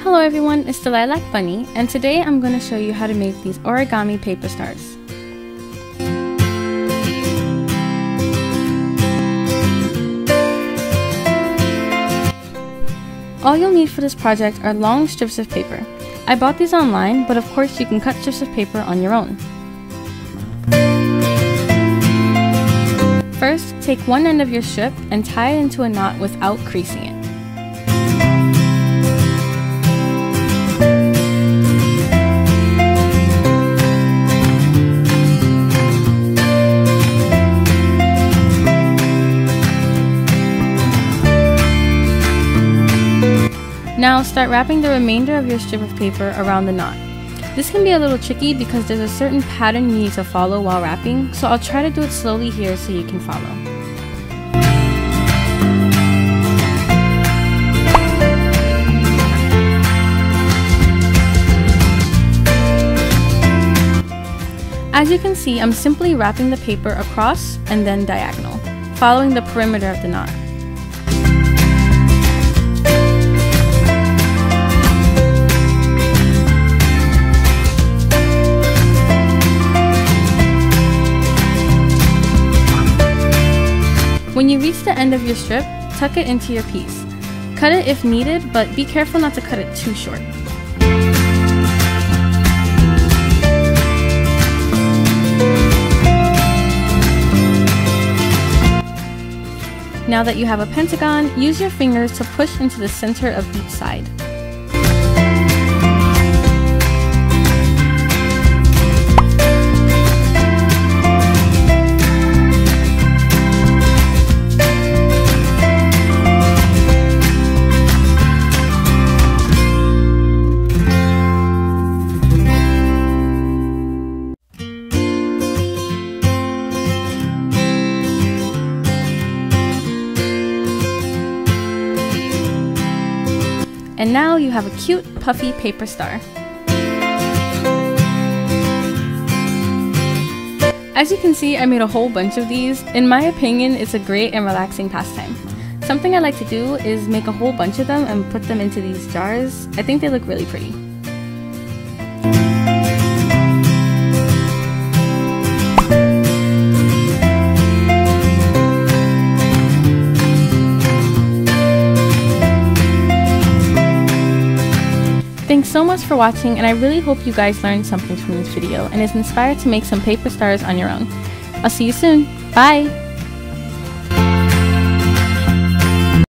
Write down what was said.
Hello everyone, it's the Lilac Bunny, and today I'm going to show you how to make these origami paper stars. All you'll need for this project are long strips of paper. I bought these online, but of course you can cut strips of paper on your own. First, take one end of your strip and tie it into a knot without creasing it. Now start wrapping the remainder of your strip of paper around the knot. This can be a little tricky because there's a certain pattern you need to follow while wrapping, so I'll try to do it slowly here so you can follow. As you can see, I'm simply wrapping the paper across and then diagonal, following the perimeter of the knot. When you reach the end of your strip, tuck it into your piece. Cut it if needed, but be careful not to cut it too short. Now that you have a pentagon, use your fingers to push into the center of each side. And now you have a cute, puffy paper star. As you can see, I made a whole bunch of these. In my opinion, it's a great and relaxing pastime. Something I like to do is make a whole bunch of them and put them into these jars. I think they look really pretty. Thanks so much for watching, and I really hope you guys learned something from this video and is inspired to make some paper stars on your own. I'll see you soon. Bye!